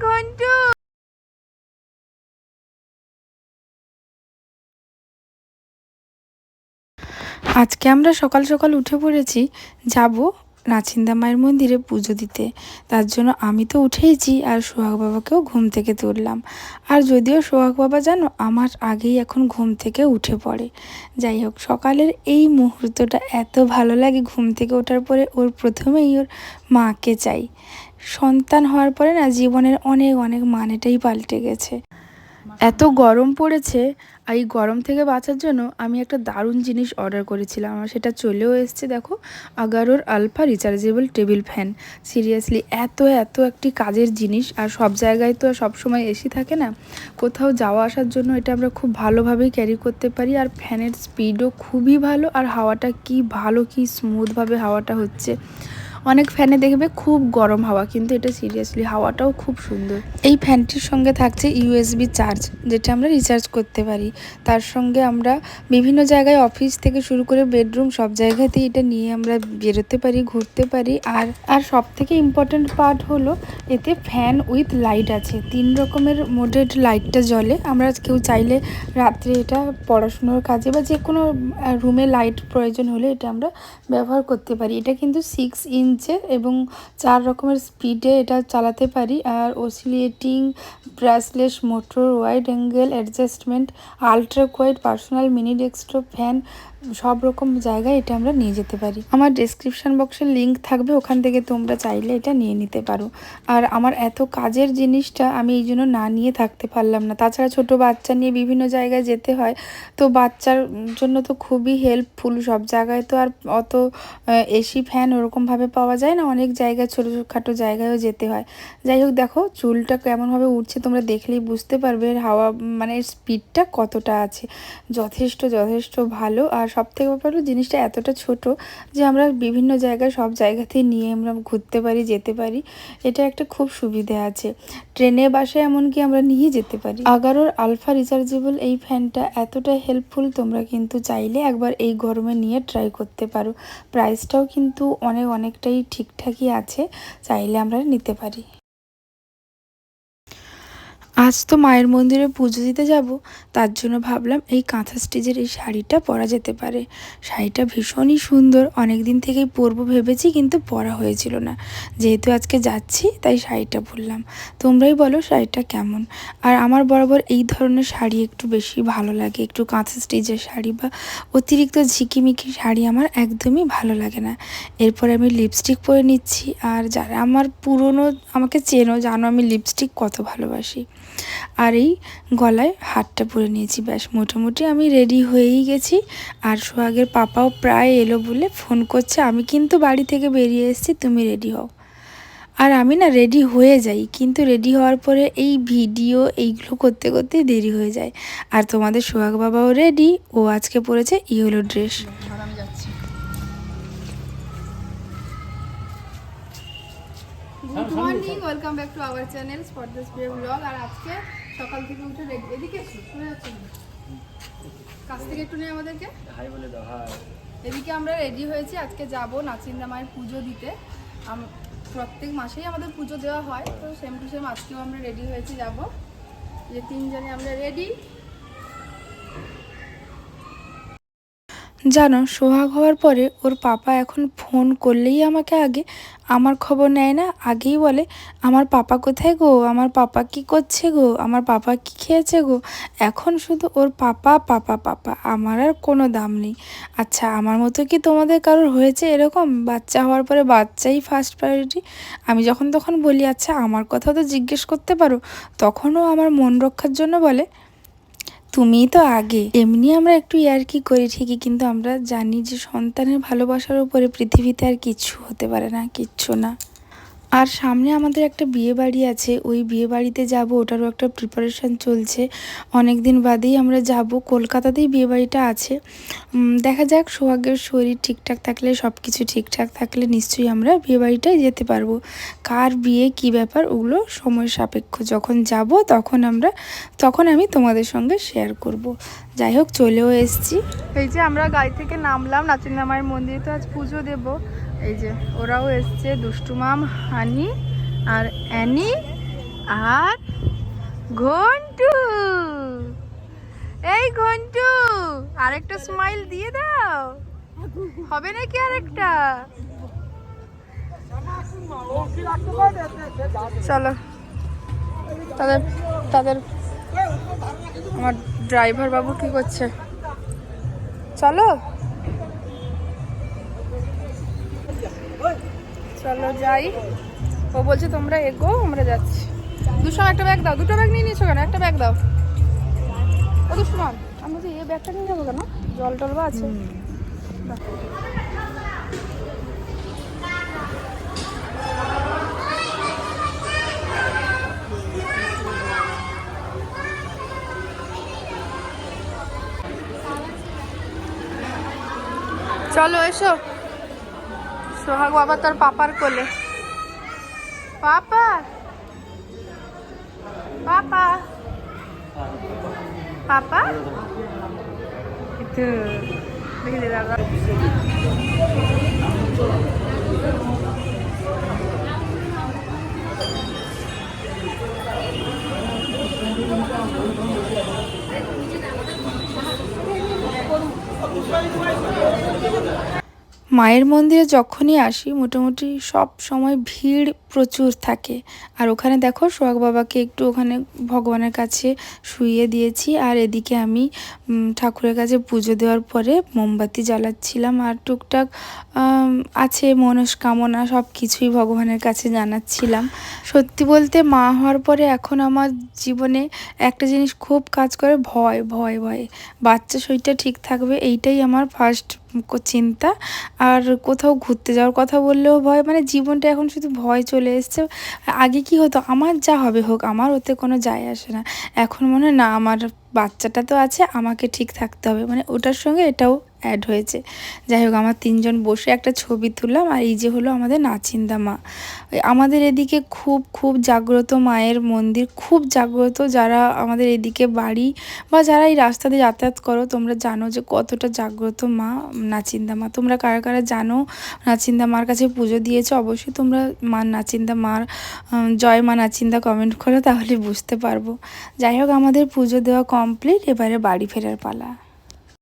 ঘন্টু। আজকে আমরা সকাল সকাল উঠে পড়েছি, যাব নাচিন্দা মায়ের মন্দিরে পুজো দিতে। তার জন্য আমি তো উঠেইছি, আর সোহাগ বাবাকেও ঘুম থেকে তুললাম। আর যদিও সোহাগ বাবা জানো আমার আগেই এখন ঘুম থেকে উঠে পড়ে। যাই হোক, সকালের এই মুহূর্তটা এত ভালো লাগে। ঘুম থেকে ওঠার পরে ওর প্রথমেই ওর মাকে চাই। সন্তান হওয়ার পরে না জীবনের অনেক অনেক মানেটাই পাল্টে গেছে। এত গরম পড়েছে, আর এই গরম থেকে বাঁচার জন্য আমি একটা দারুণ জিনিস অর্ডার করেছিলাম। আমার সেটা চলেও এসছে, দেখো, আগারোর alpha rechargeable table fan. Seriously এত এত একটি কাজের জিনিস। আর সব জায়গায় তো সব সময় এসি থাকে না, কোথাও যাওয়া আসার জন্য এটা আমরা খুব ভালোভাবেই ক্যারি করতে পারি। আর ফ্যানের স্পিডও খুবই ভালো, আর হাওয়াটা কি ভালো, কি স্মুথভাবে হাওয়াটা হচ্ছে। অনেক ফ্যানে দেখবে খুব গরম হাওয়া, কিন্তু এটা সিরিয়াসলি হাওয়াটাও খুব সুন্দর। এই ফ্যানটির সঙ্গে থাকছে ইউএসবি চার্জ, যেটা আমরা রিচার্জ করতে পারি। তার সঙ্গে আমরা বিভিন্ন জায়গায়, অফিস থেকে শুরু করে বেডরুম, সব জায়গাতেই এটা নিয়ে আমরা বেরোতে পারি, ঘুরতে পারি। আর সব থেকে ইম্পর্ট্যান্ট পার্ট হলো এতে ফ্যান উইথ লাইট আছে। 3 রকমের মোডেড লাইটটা জ্বলে। আমরা কেউ চাইলে রাত্রে এটা পড়াশুনোর কাজে বা যে কোনো রুমে লাইট প্রয়োজন হলে এটা আমরা ব্যবহার করতে পারি। এটা কিন্তু 6 ইঞ্চের এবং 4 রকমের স্পিডে এটা চালাতে পারি। আর oscillating, brushless motor, wide angle adjustment, ultra quiet, personal mini desktop fan, সব রকম জায়গায় এটা আমরা নিয়ে যেতে পারি। আমার ডেসক্রিপশন বক্সের লিঙ্ক থাকবে, ওখান থেকে তোমরা চাইলে এটা নিয়ে নিতে পারো। আর আমার এত কাজের জিনিসটা আমি এই জন্য না নিয়ে থাকতে পারলাম না। তাছাড়া ছোট বাচ্চা নিয়ে বিভিন্ন জায়গায় যেতে হয়, তো বাচ্চার জন্য তো খুবই হেল্পফুল। সব জায়গায় তো আর অত এসি ফ্যান ওরকমভাবে পাওয়া যায় না, অনেক জায়গায় ছোটোখাটো জায়গায়ও যেতে হয়। যাই হোক, দেখো চুলটা কেমনভাবে উঠছে, তোমরা দেখলেই বুঝতে পারবে হাওয়া মানে স্পিডটা কতটা আছে। যথেষ্ট যথেষ্ট ভালো। আর সব থেকে ব্যাপার হলো জিনিসটা এতটা ছোট যে আমরা বিভিন্ন জায়গায়, সব জায়গাতেই নিয়ে আমরা ঘুরতে পারি, যেতে পারি। এটা একটা খুব সুবিধা আছে। ট্রেনে, বাসে এমনকি আমরা নিয়ে যেতে পারি। আগারোর আলফা রিচার্জেবল এই ফ্যানটা এতটা হেল্পফুল, তোমরা কিন্তু চাইলে একবার এই গরমে নিয়ে ট্রাই করতে পারো। প্রাইসটাও কিন্তু অনেকটাই ঠিকঠাকই আছে, চাইলে আমরা নিতে পারি। আজ তো মায়ের মন্দিরে পুজো দিতে যাব, তার জন্য ভাবলাম এই কাঁথা স্টিচের এই শাড়িটা পরা যেতে পারে। শাড়িটা ভীষণই সুন্দর, অনেক দিন থেকেই পরবো ভেবেছি, কিন্তু পরা হয়েছিল না। যেহেতু আজকে যাচ্ছি তাই শাড়িটা পরলাম। তোমরাই বলো শাড়িটা কেমন। আর আমার বরাবর এই ধরনের শাড়ি একটু বেশি ভালো লাগে। একটু কাঁথা স্টিচের শাড়ি বা অতিরিক্ত ঝিকিমিকি শাড়ি আমার একদমই ভালো লাগে না। এরপর আমি লিপস্টিক পরে নিচ্ছি। আর যারা আমার পুরনো আমাকে চেনো, জানো আমি লিপস্টিক কত ভালোবাসি। আর এই গলায় হারটা পরে নিয়েছি। ব্যাস মোটামুটি আমি রেডি হয়েই গেছি। আর সোহাগের পাপাও প্রায় এলো বলে ফোন করছে, আমি কিন্তু বাড়ি থেকে বেরিয়ে এসেছি, তুমি রেডি হও। আর আমি না রেডি হয়ে যাই, কিন্তু রেডি হওয়ার পরে এই ভিডিও এইগুলো করতে করতেই দেরি হয়ে যায়। আর তোমাদের সোহাগ বাবাও রেডি, ও আজকে পরেছে ইয়েলো ড্রেস। আমি যাচ্ছি। Good morning, welcome back to our channel spotless প্রিয় ব্লগ। আর আজকে সকাল থেকে উঠে এদিকে শুনে যাচ্ছে কাছ থেকে একটু নেই আমাদেরকে হাই বলে দাও। হাই। এদিকে আমরা রেডি হয়েছি, আজকে যাব নাচিন্দা মায়ের পুজো দিতে। প্রত্যেক মাসেই আমাদের পুজো দেওয়া হয়, তো সেম টু সেম আজকেও আমরা রেডি হয়েছি, যাব। যে 3 জনে আমরা রেডি। জানো, সোহাগ হওয়ার পরে ওর পাপা এখন ফোন করলেই আমাকে আগে আমার খবর নেয় না, আগেই বলে আমার পাপা কোথায় গো, আমার পাপা কি করছে গো, আমার পাপা কি খেয়েছে গো। এখন শুধু ওর পাপা পাপা পাপা, আমার আর কোনো দাম নেই। আচ্ছা, আমার মতো কি তোমাদের কারোর হয়েছে এরকম? বাচ্চা হওয়ার পরে বাচ্চাই ফার্স্ট প্রায়োরিটি। আমি যখন তখন বলি আচ্ছা আমার কথা তো জিজ্ঞেস করতে পারো, তখনও আমার মন রক্ষার জন্য বলে তুমিই তো আগে। এমনি আমরা একটু ইয়ার্কি করি ঠিকই, কিন্তু আমরা জানি যে সন্তানের ভালোবাসার উপরে পৃথিবীতে আর কিচ্ছু হতে পারে না, কিচ্ছু না। আর সামনে আমাদের একটা বিয়ে বাড়ি আছে, ওই বিয়ে বাড়িতে যাব, ওটারও একটা প্রিপারেশান চলছে। অনেক দিন বাদেই আমরা যাব, কলকাতাতেই বিয়ে বাড়িটা আছে। দেখা যাক, সোহাগের শরীর ঠিকঠাক থাকলে, সব কিছু ঠিকঠাক থাকলে নিশ্চয়ই আমরা বিয়ে বাড়িটায় যেতে পারবো। কার বিয়ে কী ব্যাপার ওগুলো সময় সাপেক্ষ, যখন যাব তখন আমি তোমাদের সঙ্গে শেয়ার করব। যাই হোক, চলেও এসছি। এই যে আমরা গাড়ি থেকে নামলাম, নাচিন্দা মায়ের মন্দিরে তো আজ পুজো দেবো। এই যে ওরাও এসছে, দুষ্টু মাম, হানি আর অ্যানি আর ঘন্টু, এই ঘন্টু আরেকটা স্মাইল দিয়ে দাও, হবে নাকি আরেকটা? চলো তাদের তাদের আমার ড্রাইভার বাবু কি করছে, চলো চলো যাই। ও বলছে তোমরা এগো, আমরা যাচ্ছি। দুশো একটা ব্যাগ দাও, দুটো ব্যাগ নিয়ে নিয়েছো কেন? একটা ব্যাগ দাও। ও দুশমান, আমরা যে এই ব্যাগটা নিয়ে যাবো কেন? জল টল বা আছে। চলো এসো। সোহাগ বাবা তার পাপার কোলে। পাপা পাপা পাপা, দেখি দাদা। মায়ের মন্দিরে যখনই আসি মোটামুটি সব সময় ভিড় প্রচুর থাকে। আর ওখানে দেখো সোহাগ বাবাকে একটু ওখানে ভগবানের কাছে শুইয়ে দিয়েছি, আর এদিকে আমি ঠাকুরের কাছে পুজো দেওয়ার পরে মোমবাতি জ্বালাচ্ছিলাম। আর টুকটাক আছে মনস্কামনা, সব কিছুই ভগবানের কাছে জানাচ্ছিলাম। সত্যি বলতে মা হওয়ার পরে এখন আমার জীবনে একটা জিনিস খুব কাজ করে, ভয় ভয় ভয়। বাচ্চা শরীরটা ঠিক থাকবে এইটাই আমার ফার্স্ট চিন্তা। আর কোথাও ঘুরতে যাওয়ার কথা বললেও ভয়, মানে জীবনটা এখন শুধু ভয় চলে এসছে। আগে কি হতো, আমার যা হবে হোক, আমার ওতে কোনো যায় আসে না। এখন মনে হয় না, আমার বাচ্চাটা তো আছে, আমাকে ঠিক থাকতে হবে, মানে ওটার সঙ্গে এটাও অ্যাড হয়েছে। যাই হোক, আমার তিনজন বসে একটা ছবি তুললাম। আর এই যে হলো আমাদের নাচিন্দা মা। আমাদের এদিকে খুব খুব জাগ্রত মায়ের মন্দির, খুব জাগ্রত। যারা আমাদের এদিকে বাড়ি বা যারা এই রাস্তা দিয়ে যাতায়াত করো, তোমরা জানো যে কতটা জাগ্রত মা নাচিন্দা মা। তোমরা কারা কারা জানো নাচিন্দা মার কাছে পুজো দিয়েছো, অবশ্যই তোমরা মা নাচিন্দা মার জয় মা নাচিন্দা কমেন্ট করো, তাহলে বুঝতে পারবো। যাই হোক, আমাদের পুজো দেওয়া কমপ্লিট, এবারে বাড়ি ফেরার পালা।